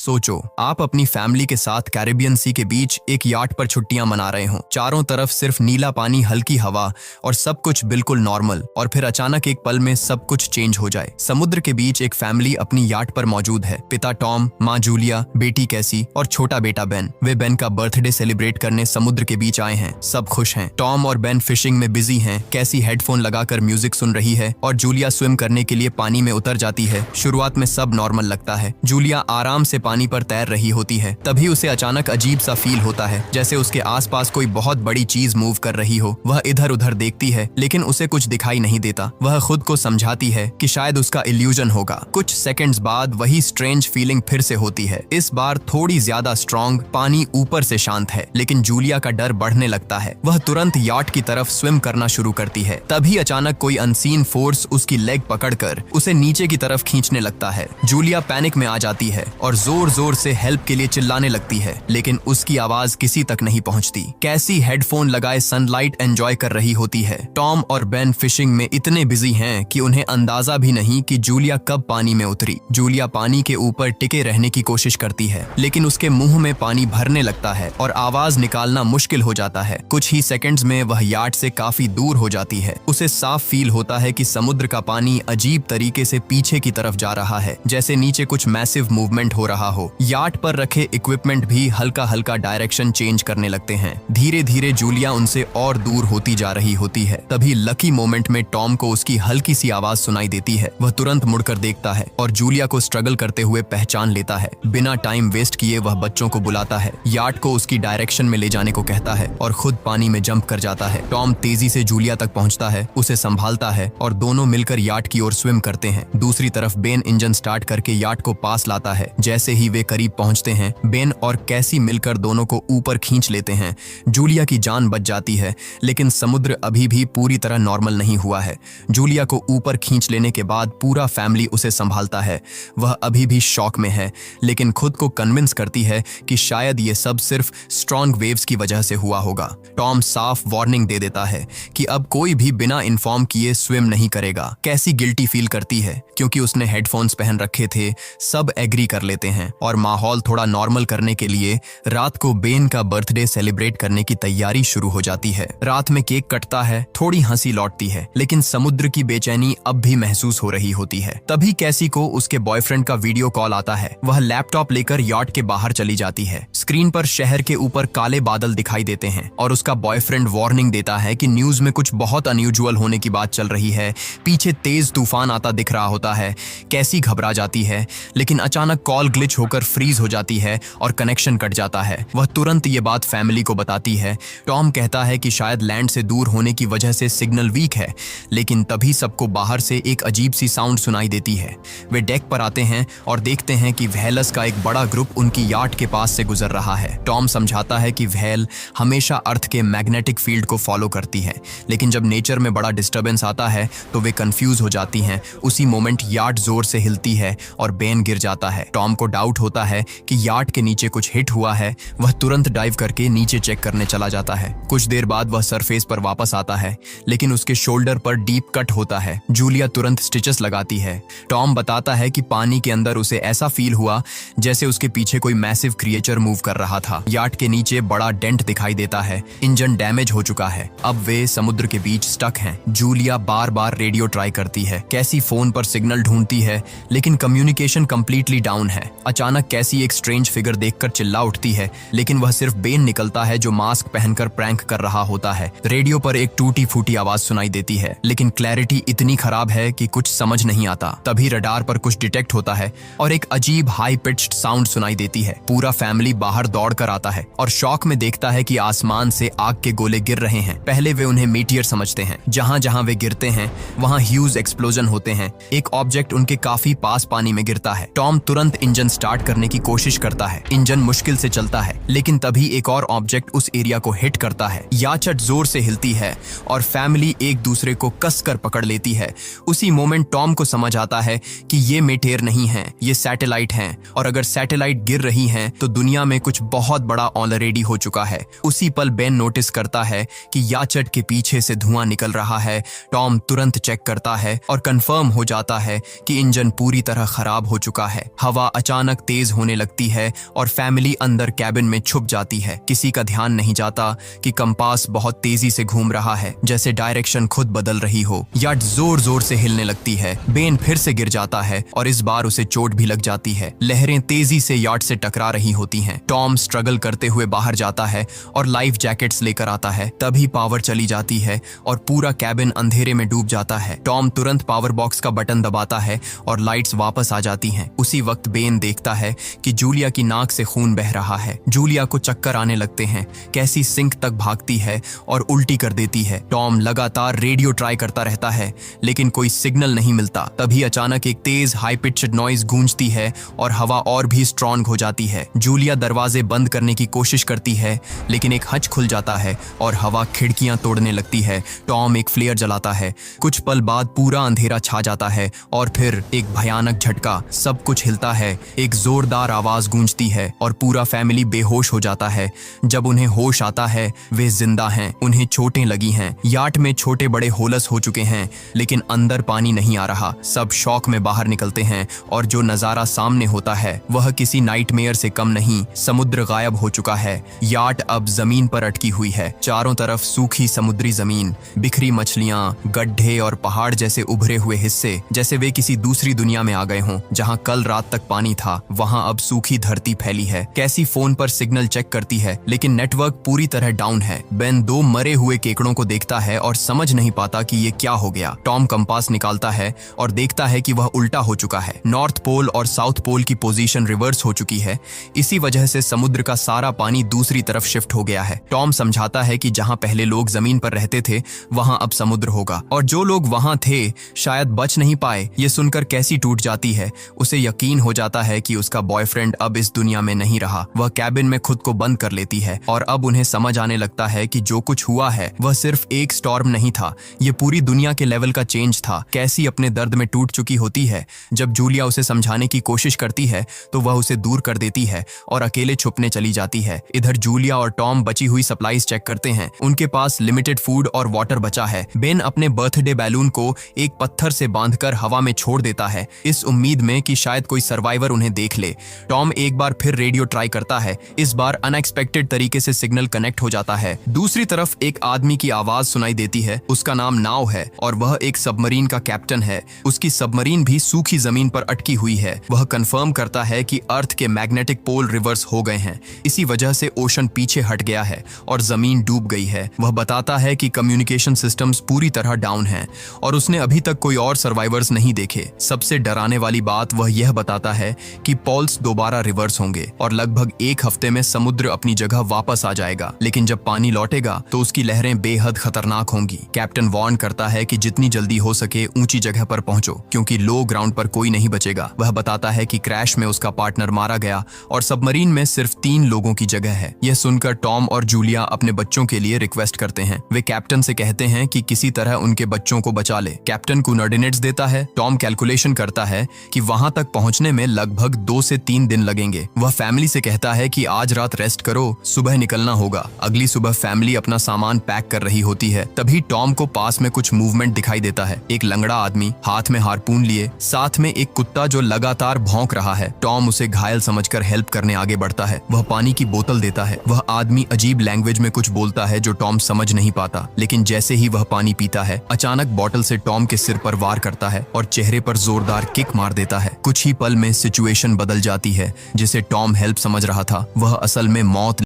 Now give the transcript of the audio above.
सोचो, आप अपनी फैमिली के साथ कैरिबियन सी के बीच एक याट पर छुट्टियां मना रहे हो। चारों तरफ सिर्फ नीला पानी, हल्की हवा और सब कुछ बिल्कुल नॉर्मल। और फिर अचानक एक पल में सब कुछ चेंज हो जाए। समुद्र के बीच एक फैमिली अपनी याट पर मौजूद है। पिता टॉम, माँ जूलिया, बेटी कैसी और छोटा बेटा बेन। वे बेन का बर्थडे सेलिब्रेट करने समुद्र के बीच आए हैं। सब खुश हैं। टॉम और बेन फिशिंग में बिजी हैं। कैसी हेडफोन लगाकर म्यूजिक सुन रही है और जूलिया स्विम करने के लिए पानी में उतर जाती है। शुरुआत में सब नॉर्मल लगता है। जूलिया आराम से पानी पर तैर रही होती है। तभी उसे अचानक अजीब सा फील होता है, जैसे उसके आसपास कोई बहुत बड़ी चीज मूव कर रही हो। वह इधर उधर देखती है, लेकिन उसे कुछ दिखाई नहीं देता। वह खुद को समझाती है कि शायद उसका इल्यूजन होगा। कुछ सेकंड्स बाद वही स्ट्रेंज फीलिंग फिर से होती है। इस बार थोड़ी ज्यादा स्ट्रॉन्ग। पानी ऊपर से शांत है, लेकिन जूलिया का डर बढ़ने लगता है। वह तुरंत याट की तरफ स्विम करना शुरू करती है। तभी अचानक कोई अनसीन फोर्स उसकी लेग पकड़कर उसे नीचे की तरफ खींचने लगता है। जूलिया पैनिक में आ जाती है और जोर जोर से हेल्प के लिए चिल्लाने लगती है, लेकिन उसकी आवाज किसी तक नहीं पहुंचती। कैसी हेडफोन लगाए सनलाइट एंजॉय कर रही होती है। टॉम और बेन फिशिंग में इतने बिजी हैं कि उन्हें अंदाजा भी नहीं कि जूलिया कब पानी में उतरी। जूलिया पानी के ऊपर टिके रहने की कोशिश करती है, लेकिन उसके मुंह में पानी भरने लगता है और आवाज निकालना मुश्किल हो जाता है। कुछ ही सेकंड्स में वह याट से काफी दूर हो जाती है। उसे साफ फील होता है कि समुद्र का पानी अजीब तरीके से पीछे की तरफ जा रहा है, जैसे नीचे कुछ मैसिव मूवमेंट हो रहा हो। याट पर रखे इक्विपमेंट भी हल्का हल्का डायरेक्शन चेंज करने लगते हैं। धीरे धीरे जूलिया उनसे और दूर होती जा रही होती है। तभी लकी मोमेंट में टॉम को उसकी हल्की सी आवाज सुनाई देती है। वह तुरंत मुड़कर देखता है और जूलिया को स्ट्रगल करते हुए पहचान लेता है। बिना टाइम वेस्ट किए वह बच्चों को बुलाता है, याट को उसकी डायरेक्शन में ले जाने को कहता है और खुद पानी में जंप कर जाता है। टॉम तेजी से जूलिया तक पहुंचता है, उसे संभालता है और दोनों मिलकर याट की ओर स्विम करते हैं। दूसरी तरफ बेन इंजन स्टार्ट करके याट को पास लाता है। जैसे ही वे करीब पहुंचते हैं, बेन और कैसी मिलकर दोनों को ऊपर खींच लेते हैं। जूलिया की जान बच जाती है, लेकिन समुद्र अभी भी पूरी तरह नॉर्मल नहीं हुआ है। जूलिया को ऊपर खींच लेने के बाद पूरा फैमिली उसे संभालता है। वह अभी भी शॉक में है, लेकिन खुद को कन्विंस करती है कि शायद ये सब सिर्फ स्ट्रॉन्ग वेव्स की वजह से हुआ होगा। टॉम साफ वार्निंग दे देता है कि अब कोई भी बिना इन्फॉर्म किए स्विम नहीं करेगा। कैसी गिल्टी फील करती है क्योंकि उसने हेडफोन्स पहन रखे थे। सब एग्री कर लेते हैं और माहौल थोड़ा नॉर्मल करने के लिए रात को बेन का बर्थडे सेलिब्रेट करने की तैयारी शुरू हो जाती है। रात में केक कटता है, थोड़ी हंसी लौटती है, लेकिन समुद्र की बेचैनी अब भी महसूस हो रही होती है। तभी कैसी को उसके बॉयफ्रेंड का वीडियो कॉल आता है। वह लैपटॉप लेकर याट के बाहर चली जाती है। स्क्रीन पर शहर के ऊपर काले बादल दिखाई देते हैं और उसका बॉयफ्रेंड वार्निंग देता है कि न्यूज में कुछ बहुत अनयूजुअल होने की बात चल रही है। पीछे तेज तूफान आता दिख रहा होता है। कैसी घबरा जाती है, लेकिन अचानक कॉल ग्लिच होकर फ्रीज हो जाती है और कनेक्शन कट जाता है। वह तुरंत ये बात फैमिली को बताती है। टॉम कहता है कि शायद लैंड से दूर होने की वजह से सिग्नल वीक है, लेकिन तभी सबको बाहर से एक अजीब सी साउंड सुनाई देती है। वे डेक पर आते हैं और देखते हैं कि व्हेलस का एक बड़ा ग्रुप उनकी याट के पास से गुजर रहा है। टॉम समझाता है कि व्हेल हमेशा अर्थ के मैग्नेटिक फील्ड को फॉलो करती है, लेकिन जब नेचर में बड़ा डिस्टर्बेंस आता है तो वे कंफ्यूज हो जाती हैं। उसी मोमेंट याट जोर से हिलती है और बेन गिर जाता है। टॉम को डाउट होता है कि याट के नीचे कुछ हिट हुआ है। वह तुरंत डाइव करके नीचे चेक करने चला जाता है। कुछ देर बाद वह सरफेस पर वापस आता है, लेकिन उसके शोल्डर पर डीप कट होता है। जूलिया तुरंत स्टिचेस लगाती है। टॉम बताता है कि पानी के अंदर उसे ऐसा फील हुआ जैसे उसके पीछे कोई मैसिव क्रिएचर मूव कर रहा था। याट के नीचे बड़ा डेंट दिखाई देता है। इंजन डैमेज हो चुका है। अब वे समुद्र के बीच स्टक हैं। जूलिया बार बार रेडियो ट्राई करती है। कैसी फोन पर सिग्नल ढूंढती है, लेकिन कम्युनिकेशन कंप्लीटली डाउन है। अचानक कैसी एक स्ट्रेंज फिगर देखकर चिल्ला उठती है, लेकिन वह सिर्फ बेन निकलता है जो मास्क पहनकर प्रैंक कर रहा होता है। रेडियो पर एक टूटी फूटी आवाज सुनाई देती है, लेकिन क्लैरिटी इतनी खराब है कि कुछ समझ नहीं आता। तभी रडार पर कुछ डिटेक्ट होता है और एक अजीब हाई पिच्ड साउंड सुनाई देती है। पूरा फैमिली बाहर दौड़ कर आता है और शॉक में देखता है कि आसमान से आग के गोले गिर रहे हैं। पहले वे उन्हें मीटियर समझते हैं। जहां जहां वे गिरते हैं वहां ह्यूज एक्सप्लोजन होते हैं। एक ऑब्जेक्ट उनके काफी पास पानी में गिरता है। टॉम तुरंत इंजन स्टार्ट करने की कोशिश करता है। इंजन मुश्किल से चलता है, लेकिन तभी एक और ऑब्जेक्ट उस एरिया को हिट करता है। याचट जोर से हिलती है और फैमिली एक दूसरे को कसकर पकड़ लेती है। उसी मोमेंट टॉम को समझ आता है कि ये मेटेर नहीं है, ये सैटेलाइट हैं, और अगर सैटेलाइट गिर रही हैं तो दुनिया में कुछ बहुत बड़ा ऑलरेडी हो चुका है। उसी पल बेन नोटिस करता है कि याचट के पीछे से धुआं निकल रहा है। टॉम तुरंत चेक करता है और कंफर्म हो जाता है कि इंजन पूरी तरह खराब हो चुका है। हवा अचानक अचानक तेज होने लगती है और फैमिली अंदर कैबिन में छुप जाती है। किसी का ध्यान नहीं जाता कि कंपास बहुत तेजी से घूम रहा है, जैसे डायरेक्शन खुद बदल रही हो। याट जोर जोर से हिलने लगती है। बेन फिर से गिर जाता है और इस बार उसे चोट भी लग जाती है। लहरें तेजी से याट से टकरा रही होती हैं। टॉम स्ट्रगल करते हुए बाहर जाता है और लाइफ जैकेट्स लेकर आता है। तभी पावर चली जाती है और पूरा कैबिन अंधेरे में डूब जाता है। टॉम तुरंत पावर बॉक्स का बटन दबाता है और लाइट्स वापस आ जाती हैं। उसी वक्त बेन देखता है कि जूलिया की नाक से खून बह रहा है। जूलिया को चक्कर आने लगते हैं। कैसी सिंक तक भागती है और उल्टी कर देती है। टॉम लगातार रेडियो ट्राई करता रहता है लेकिन कोई सिग्नल नहीं मिलता। तभी अचानक एक तेज हाई पिच्ड नॉइज गूंजती है और हवा और भी स्ट्रॉन्ग हो जाती है। जूलिया दरवाजे बंद करने की कोशिश करती है लेकिन एक हच खुल जाता है और हवा खिड़कियां तोड़ने लगती है। टॉम एक फ्लेयर जलाता है। कुछ पल बाद पूरा अंधेरा छा जाता है और फिर एक भयानक झटका। सब कुछ हिलता है। एक जोरदार आवाज गूंजती है और पूरा फैमिली बेहोश हो जाता है। जब उन्हें होश आता है वे जिंदा हैं। उन्हें चोटें लगी हैं। याट में छोटे बड़े होलस हो चुके हैं लेकिन अंदर पानी नहीं आ रहा। सब शॉक में बाहर निकलते हैं और जो नजारा सामने होता है वह किसी नाइटमेयर से कम नहीं। समुद्र गायब हो चुका है। याट अब जमीन पर अटकी हुई है। चारों तरफ सूखी समुद्री जमीन, बिखरी मछलियां, गड्ढे और पहाड़ जैसे उभरे हुए हिस्से, जैसे वे किसी दूसरी दुनिया में आ गए हों। जहां कल रात तक पानी था वहां अब सूखी धरती फैली है। कैसी फोन पर सिग्नल चेक करती है लेकिन नेटवर्क पूरी तरह डाउन है। बेन दो मरे हुए केकड़ों को देखता है और समझ नहीं पाता कि ये क्या हो गया। टॉम कंपास निकालता है और देखता है कि वह उल्टा हो चुका है। नॉर्थ पोल और साउथ पोल की पोजीशन रिवर्स हो चुकी है। इसी वजह से समुद्र का सारा पानी दूसरी तरफ शिफ्ट हो गया है। टॉम समझाता है कि जहां पहले लोग जमीन पर रहते थे वहां अब समुद्र होगा और जो लोग वहां थे शायद बच नहीं पाए। ये सुनकर कैसी टूट जाती है। उसे यकीन हो जाता है कि उसका बॉयफ्रेंड अब इस दुनिया में नहीं रहा। वह कैबिन में खुद को बंद कर लेती है और अब उन्हें समझ आने लगता है कि जो कुछ हुआ है वह सिर्फ एक स्टॉर्म नहीं था, ये पूरी दुनिया के लेवल का चेंज था। कैसी अपने दर्द में टूट चुकी होती है। जब जूलिया उसे समझाने की कोशिश करती है तो वह उसे दूर कर देती है और अकेले छुपने चली जाती है। इधर जूलिया और टॉम बची हुई सप्लाईज चेक करते हैं। उनके पास लिमिटेड फूड और वाटर बचा है। बेन अपने बर्थडे बैलून को एक पत्थर से बांधकर हवा में छोड़ देता है, इस उम्मीद में कि शायद कोई सर्वाइवर उन्हें देख ले। टॉम एक बार फिर रेडियो ट्राई करता है। इस बार अनएक्सपेक्टेड तरीके से सिग्नल कनेक्ट हो जाता है। दूसरी तरफ एक आदमी की आवाज सुनाई देती है। उसका नाम नाव है और वह एक सबमरीन का कैप्टन है। उसकी सबमरीन भी सूखी जमीन पर अटकी हुई है। वह कंफर्म करता है कि अर्थ के मैग्नेटिक पोल रिवर्स हो गए हैं। इसी वजह से ओशन पीछे हट गया है और जमीन डूब गई है। वह बताता है कि कम्युनिकेशन सिस्टम्स पूरी तरह डाउन हैं और उसने अभी तक कोई और सर्वाइवर्स नहीं देखे। सबसे डराने वाली बात वह यह बताता है कि पोल्स दोबारा रिवर्स होंगे और लगभग एक हफ्ते में समुद्र अपनी जगह वापस आ जाएगा। लेकिन जब पानी लौटेगा तो उसकी लहरें बेहद खतरनाक होंगी। कैप्टन वार्न करता है कि जितनी जल्दी हो सके ऊंची जगह पर पहुंचो क्योंकि लो ग्राउंड पर कोई नहीं बचेगा। वह बताता है कि क्रैश में उसका पार्टनर मारा गया और सबमरीन में सिर्फ 3 लोगों की जगह है। यह सुनकर टॉम और जूलिया अपने बच्चों के लिए रिक्वेस्ट करते हैं। वे कैप्टन से कहते हैं कि किसी तरह उनके बच्चों को बचा ले। कैप्टन कोऑर्डिनेट्स देता है। टॉम कैलकुलेशन करता है कि वहां तक पहुंचने में लगभग 2 से 3 दिन लगेंगे। वह फैमिली से कहता है कि आज रात रेस्ट करो, सुबह निकलना होगा। अगली सुबह फैमिली अपना सामान पैक कर रही होती है। तभी टॉम को पास में कुछ मूवमेंट दिखाई देता है। एक लंगड़ा आदमी हाथ में हारपून लिए, साथ में एक कुत्ता जो लगातार भौंक रहा है। टॉम उसे घायल समझकर हेल्प करने आगे बढ़ता है। वह पानी की बोतल देता है। वह आदमी अजीब लैंग्वेज में कुछ बोलता है जो टॉम समझ नहीं पाता, लेकिन जैसे ही वह पानी पीता है अचानक बॉटल से टॉम के सिर पर वार करता है और चेहरे पर जोरदार किक मार देता है। कुछ ही पल में सिचुएशन बदल जाती है। जिसे टॉम हेल्प समझ रहा था वह असल में मौत